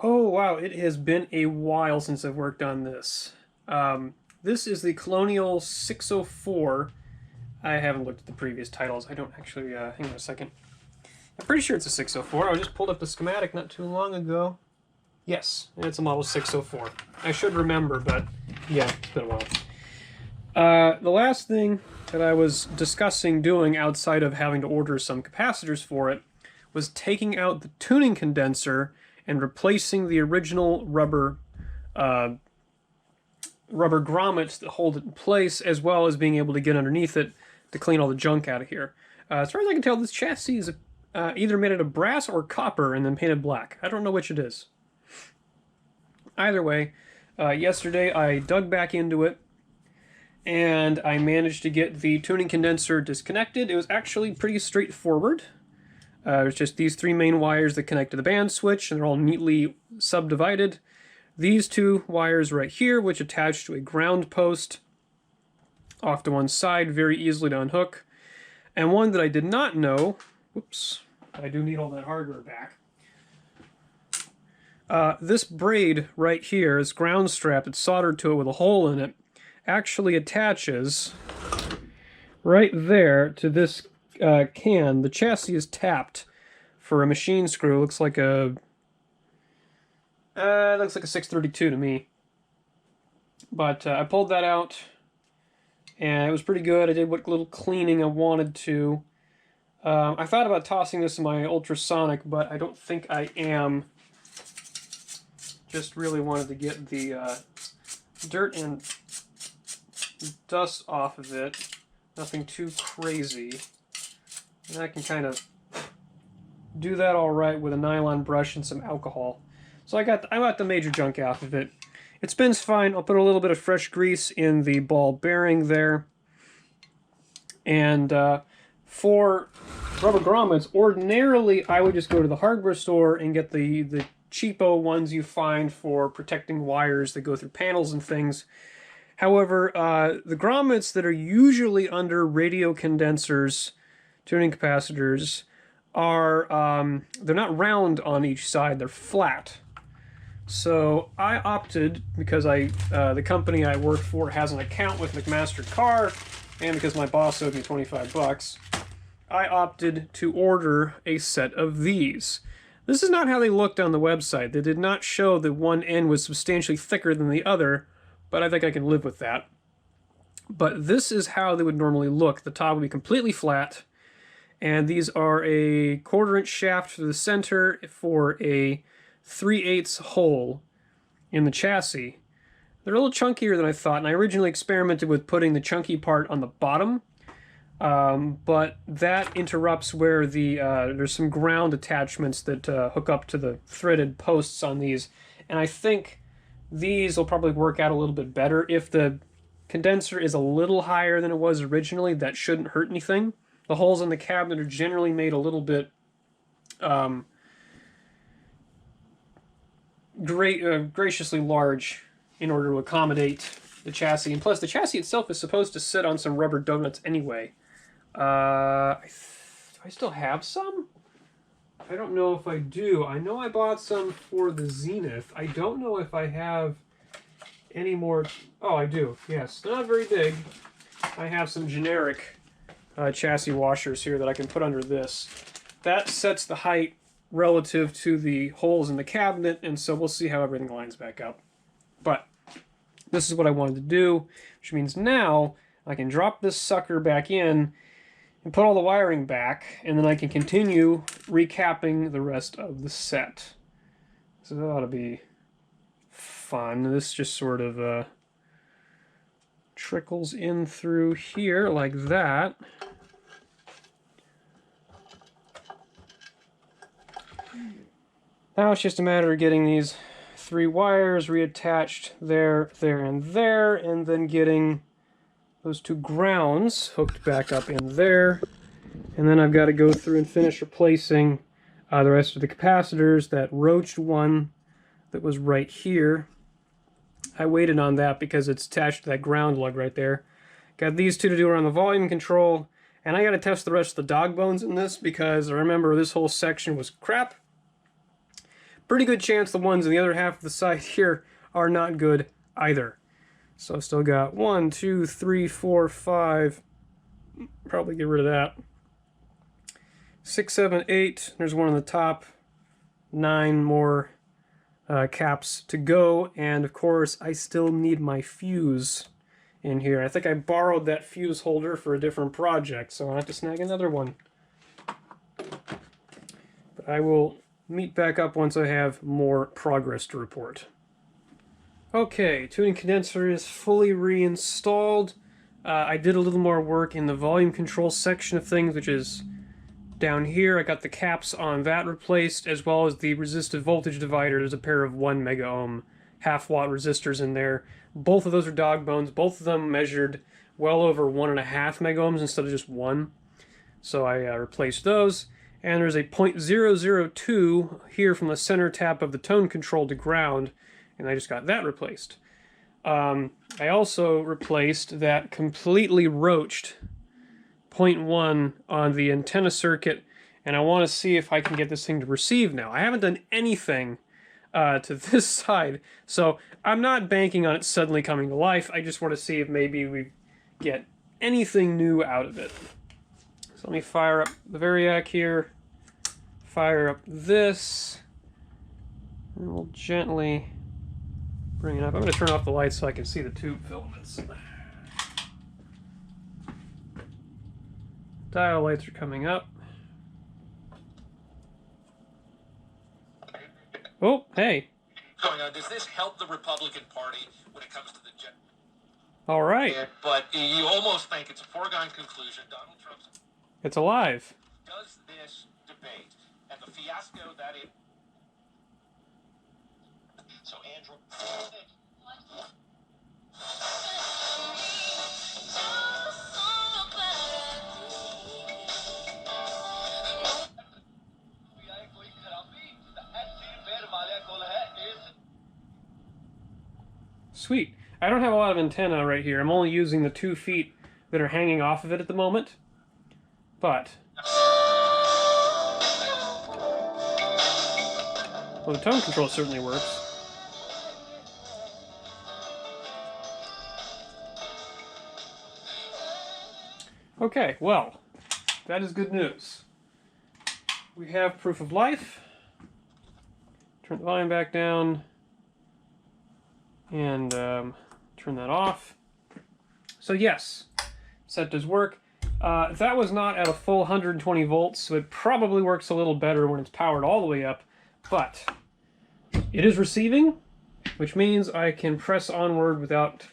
Oh wow, it has been a while since I've worked on this. This is the Colonial 604. I haven't looked at the previous titles. I don't actually, hang on a second. I'm pretty sure it's a 604. I just pulled up the schematic not too long ago. Yes, it's a model 604. I should remember, but yeah, it's been a while. The last thing that I was discussing doing outside of having to order some capacitors for it was taking out the tuning condenser and replacing the original rubber grommets that hold it in place, as well as being able to get underneath it to clean all the junk out of here. As far as I can tell, this chassis is either made out of brass or copper and then painted black. I don't know which it is. Either way, yesterday I dug back into it and I managed to get the tuning condenser disconnected. It was actually pretty straightforward. There's just these three main wires that connect to the band switch, and they're all neatly subdivided. These two wires right here, which attach to a ground post off to one side, very easily to unhook. And one that I did not know, whoops, I do need all that hardware back. This braid right here, this ground strap that's soldered to it with a hole in it, actually attaches right there to this can. The chassis is tapped for a machine screw. Looks like a 632 to me. But I pulled that out, and it was pretty good. I did what little cleaning I wanted to. I thought about tossing this in my ultrasonic, but I don't think I am. Just really wanted to get the dirt and dust off of it. Nothing too crazy. And I can kind of do that all right with a nylon brush and some alcohol. So I got the major junk out of it. It spins fine. I'll put a little bit of fresh grease in the ball bearing there. And for rubber grommets, ordinarily I would just go to the hardware store and get the cheapo ones you find for protecting wires that go through panels and things. However, the grommets that are usually under radio condensers, tuning capacitors, are they're not round on each side, they're flat. So I opted, because the company I work for has an account with McMaster-Carr, and because my boss owed me 25 bucks, I opted to order a set of these. This is not how they looked on the website. They did not show that one end was substantially thicker than the other, but I think I can live with that. But this is how they would normally look. The top would be completely flat, and these are a 1/4 inch shaft for the center for a 3/8 hole in the chassis. They're a little chunkier than I thought, and I originally experimented with putting the chunky part on the bottom, but that interrupts where there's some ground attachments that hook up to the threaded posts on these, and I think these will probably work out a little bit better. If the condenser is a little higher than it was originally, that shouldn't hurt anything. The holes in the cabinet are generally made a little bit graciously large in order to accommodate the chassis. And plus, the chassis itself is supposed to sit on some rubber donuts anyway. Do I still have some? I don't know if I do. I know I bought some for the Zenith. I don't know if I have any more. Oh, I do. Yes, they're not very big. I have some generic chassis washers here that I can put under this. That sets the height relative to the holes in the cabinet, and so we'll see how everything lines back up. But this is what I wanted to do, which means now I can drop this sucker back in and put all the wiring back, and then I can continue recapping the rest of the set. So that ought to be fun. This just sort of trickles in through here like that. Now it's just a matter of getting these three wires reattached there, there, and there, and then getting those two grounds hooked back up in there. And then I've got to go through and finish replacing the rest of the capacitors. That roached one that was right here, I waited on that because it's attached to that ground lug right there. Got these two to do around the volume control, and I got to test the rest of the dog bones in this because I remember this whole section was crap. pretty good chance the ones in the other half of the site here are not good either. So I've still got 1, 2, 3, 4, 5. Probably get rid of that. 6, 7, 8. There's one on the top. 9 more caps to go. And of course, I still need my fuse in here. I think I borrowed that fuse holder for a different project, so I'll have to snag another one. But I will meet back up once I have more progress to report. Okay, tuning condenser is fully reinstalled. I did a little more work in the volume control section of things, which is down here. I got the caps on that replaced, as well as the resistive voltage divider. There's a pair of 1 mega ohm half-watt resistors in there. Both of those are dog bones. Both of them measured well over 1.5 mega ohms instead of just 1. So I replaced those. And there's a 0.002 here from the center tap of the tone control to ground, and I just got that replaced. I also replaced that completely roached 0.1 on the antenna circuit, and I want to see if I can get this thing to receive now. I haven't done anything to this side, so I'm not banking on it suddenly coming to life. I just want to see if maybe we get anything new out of it. So let me fire up the Variac here, fire up this, and we'll gently bring it up. I'm going to turn off the lights so I can see the tube filaments. Dial lights are coming up. Oh, hey. Going on, does this help the Republican Party when it comes to the all right. Yeah, but you almost think it's a foregone conclusion. Donald Trump's It's alive. does this debate and the fiasco that it. So Andrew. Sweet. I don't have a lot of antenna right here. I'm only using the 2 feet that are hanging off of it at the moment. But well, the tone control certainly works. Okay, well, that is good news. We have proof of life. Turn the volume back down. And turn that off. So yes, set does work. That was not at a full 120 volts, so it probably works a little better when it's powered all the way up, but it is receiving, which means I can press onward without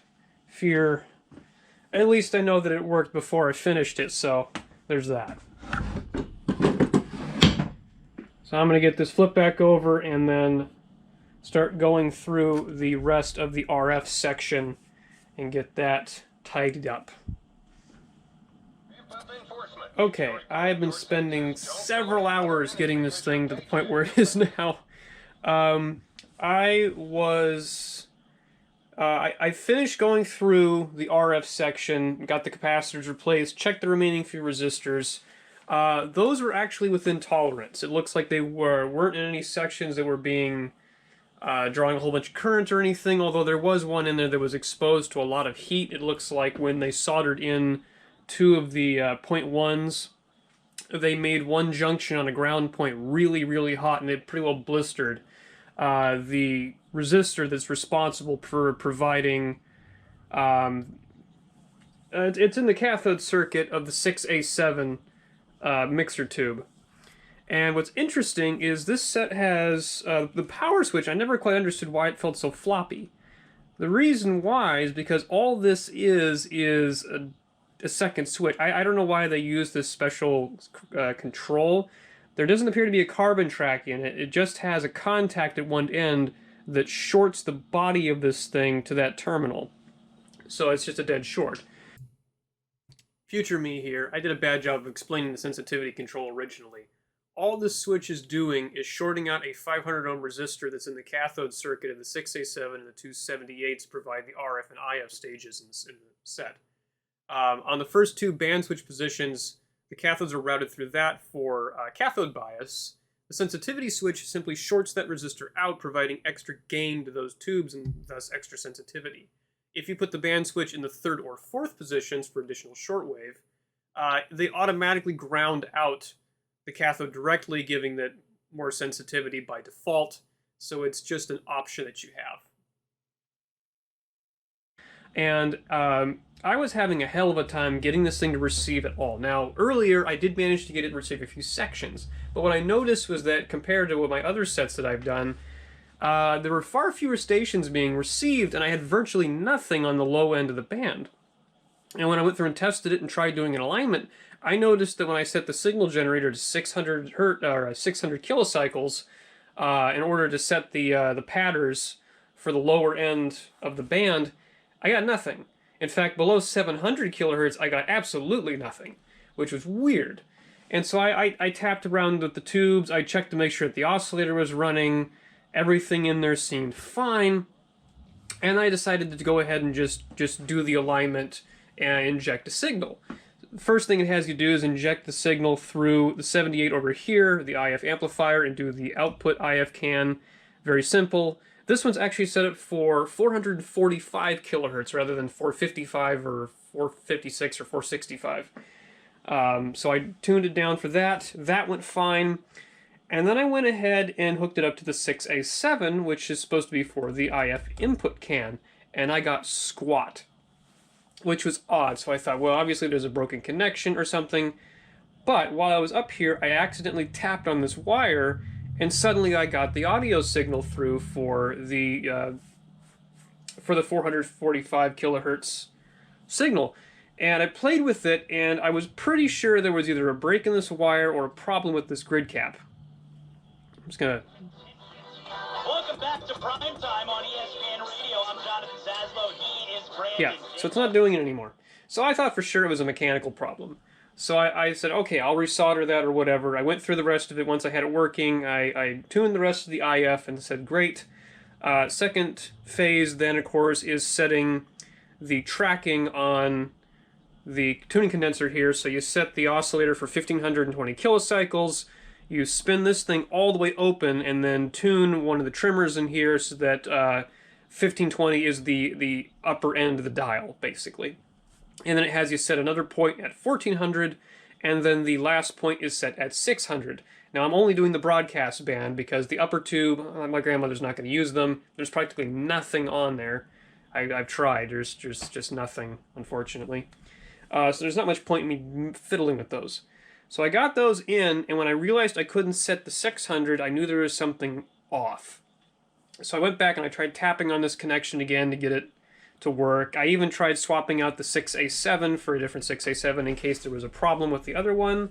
fear. At least I know that it worked before I finished it, so there's that. So I'm going to get this flip back over and then start going through the rest of the RF section and get that tidied up. Okay, I've been spending several hours getting this thing to the point where it is now. I finished going through the RF section, got the capacitors replaced, checked the remaining few resistors. Those were actually within tolerance. It looks like they weren't in any sections that were being drawing a whole bunch of current or anything, although there was one in there that was exposed to a lot of heat. It looks like when they soldered in 2 of the 0.1s, they made one junction on a ground point really, really hot, and it pretty well blistered the resistor that's responsible for providing it's in the cathode circuit of the 6A7 mixer tube. And what's interesting is this set has the power switch. I never quite understood why it felt so floppy. The reason why is because all this is a second switch. I don't know why they use this special control. There doesn't appear to be a carbon track in it. It just has a contact at one end that shorts the body of this thing to that terminal. So it's just a dead short. Future me here, I did a bad job of explaining the sensitivity control originally. All this switch is doing is shorting out a 500 ohm resistor that's in the cathode circuit of the 6A7 and the 278s to provide the RF and IF stages in the set. On the first 2 band switch positions, the cathodes are routed through that for cathode bias. The sensitivity switch simply shorts that resistor out, providing extra gain to those tubes and thus extra sensitivity. If you put the band switch in the 3rd or 4th positions for additional shortwave, they automatically ground out the cathode directly, giving that more sensitivity by default. So it's just an option that you have. And I was having a hell of a time getting this thing to receive at all. Now, earlier I did manage to get it to receive a few sections, but what I noticed was that compared to my other sets that I've done, there were far fewer stations being received, and I had virtually nothing on the low end of the band. And when I went through and tested it and tried doing an alignment, I noticed that when I set the signal generator to 600 kilocycles, in order to set the patterns for the lower end of the band, I got nothing. In fact, below 700 kilohertz, I got absolutely nothing, which was weird. And so I tapped around with the tubes, I checked to make sure that the oscillator was running, everything in there seemed fine, and I decided to go ahead and just do the alignment and inject a signal. First thing it has you do is inject the signal through the 78 over here, the IF amplifier, and do the output IF can. Very simple. This one's actually set up for 445 kilohertz rather than 455 or 456 or 465. So I tuned it down for that. That went fine. And then I went ahead and hooked it up to the 6A7, which is supposed to be for the IF input can. And I got squat, which was odd. So I thought, well, obviously there's a broken connection or something. But while I was up here, I accidentally tapped on this wire, and suddenly I got the audio signal through for the 445 kilohertz signal. And I played with it, and I was pretty sure there was either a break in this wire or a problem with this grid cap. I'm just gonna... Welcome back to Prime Time on ESPN Radio. I'm Jonathan Zaslow. He is Brandon. Yeah, so it's not doing it anymore. So I thought for sure it was a mechanical problem. So I said, okay, I'll resolder that or whatever. I went through the rest of it. Once I had it working, I tuned the rest of the IF and said, great. Second phase then, of course, is setting the tracking on the tuning condenser here. So you set the oscillator for 1520 kilocycles. You spin this thing all the way open and then tune one of the trimmers in here so that 1520 is the upper end of the dial, basically. And then it has you set another point at 1400, and then the last point is set at 600. Now I'm only doing the broadcast band because the upper tube, my grandmother's not going to use them. There's practically nothing on there. I've tried. There's just nothing, unfortunately. So there's not much point in me fiddling with those. So I got those in, and when I realized I couldn't set the 600, I knew there was something off. So I went back and I tried tapping on this connection again to get it to work. I even tried swapping out the 6A7 for a different 6A7 in case there was a problem with the other one.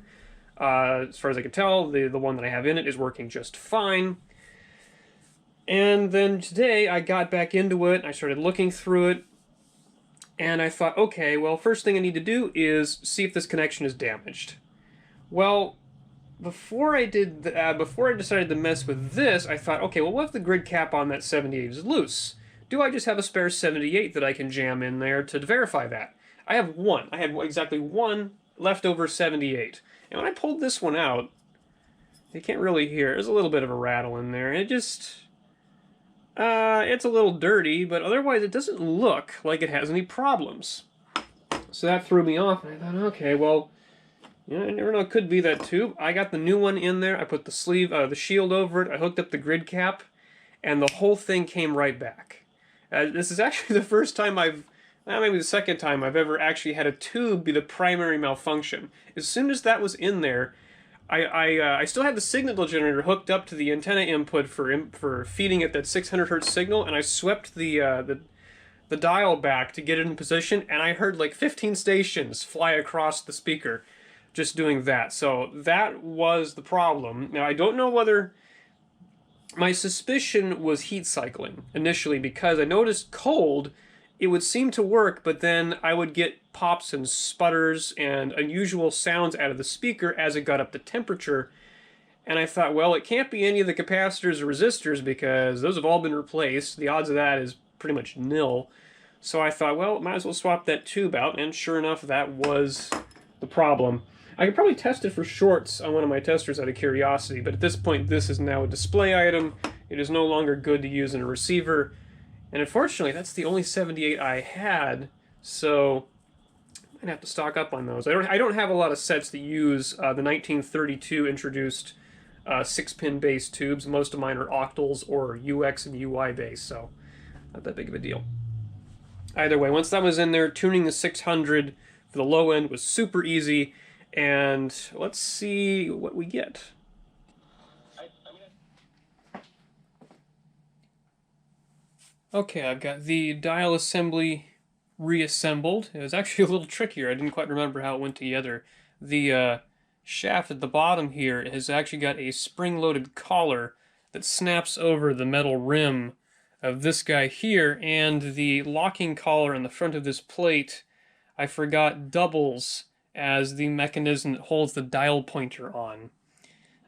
As far as I can tell, the one that I have in it is working just fine. And then today I got back into it, I started looking through it, and I thought, okay, well, first thing I need to do is see if this connection is damaged. Well, before I decided to mess with this, I thought, okay, well, what if the grid cap on that 78 is loose? Do I just have a spare 78 that I can jam in there to verify that? I have one. I had exactly one leftover 78. And when I pulled this one out, you can't really hear. There's a little bit of a rattle in there. It just... it's a little dirty, but otherwise it doesn't look like it has any problems. So that threw me off, and I thought, okay, well, you know, I never know, it could be that tube. I got the new one in there. I put the sleeve, the shield over it. I hooked up the grid cap, and the whole thing came right back. This is actually the first time maybe the second time I've ever actually had a tube be the primary malfunction. As soon as that was in there, I still had the signal generator hooked up to the antenna input for feeding it that 600 hertz signal, and I swept the dial back to get it in position, and I heard like 15 stations fly across the speaker just doing that. So that was the problem. Now I don't know whether... My suspicion was heat cycling initially because I noticed cold, it would seem to work, but then I would get pops and sputters and unusual sounds out of the speaker as it got up to temperature. And I thought, well, it can't be any of the capacitors or resistors because those have all been replaced. The odds of that is pretty much nil. So I thought, well, might as well swap that tube out, and sure enough, that was the problem. I could probably test it for shorts on one of my testers out of curiosity, but at this point this is now a display item. It is no longer good to use in a receiver, and unfortunately that's the only 78 I had, so I'm gonna have to stock up on those. I don't have a lot of sets that use the 1932 introduced 6-pin base tubes. Most of mine are octals or UX and UI base, so not that big of a deal. Either way, once that was in there, tuning the 600 for the low end was super easy, and let's see what we get. Okay, I've got the dial assembly reassembled. It was actually a little trickier. I didn't quite remember how it went together. The shaft at the bottom here has actually got a spring-loaded collar that snaps over the metal rim of this guy here, and the locking collar on the front of this plate, I forgot, doubles as the mechanism that holds the dial pointer on.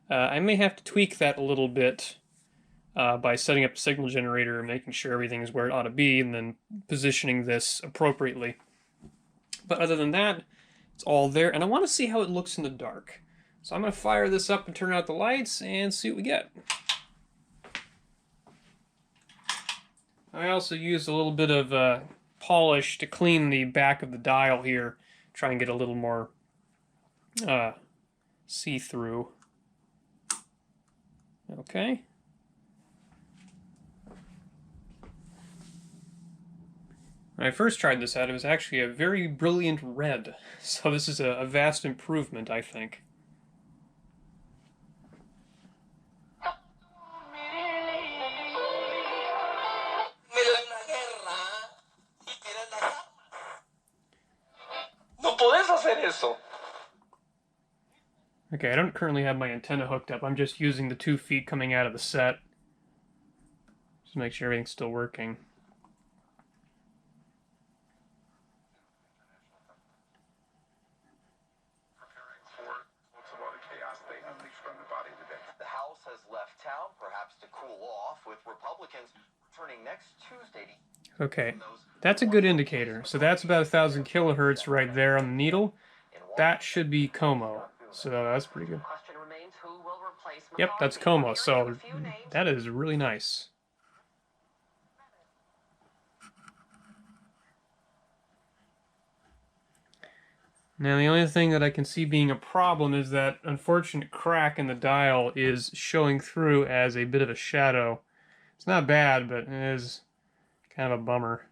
I may have to tweak that a little bit by setting up a signal generator and making sure everything is where it ought to be, and then positioning this appropriately. But other than that, it's all there, and I want to see how it looks in the dark. So I'm going to fire this up and turn out the lights and see what we get. I also used a little bit of polish to clean the back of the dial here, try and get a little more see-through. Okay. When I first tried this out, it was actually a very brilliant red, so this is a vast improvement, I think. Okay, I don't currently have my antenna hooked up. I'm just using the 2 feet coming out of the set. Just to make sure everything's still working. The House has left town, perhaps to cool off, with Republicans returning next Tuesday. Okay, that's a good indicator. So that's about 1,000 kilohertz right there on the needle. That should be Como. So that's pretty good. Yep, that's Como. So that is really nice. Now the only thing that I can see being a problem is that unfortunate crack in the dial is showing through as a bit of a shadow. It's not bad, but it is kind of a bummer.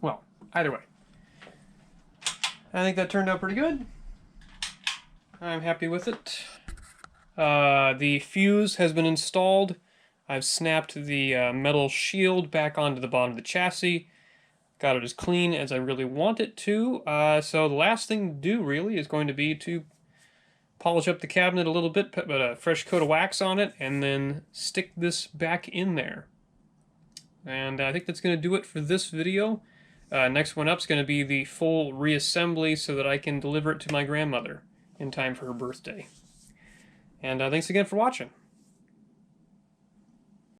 Well, either way, I think that turned out pretty good. I'm happy with it. The fuse has been installed. I've snapped the metal shield back onto the bottom of the chassis. Got it as clean as I really want it to. So the last thing to do really is going to be to polish up the cabinet a little bit, put a fresh coat of wax on it, and then stick this back in there. And I think that's going to do it for this video. Next one up is going to be the full reassembly so that I can deliver it to my grandmother in time for her birthday. And thanks again for watching.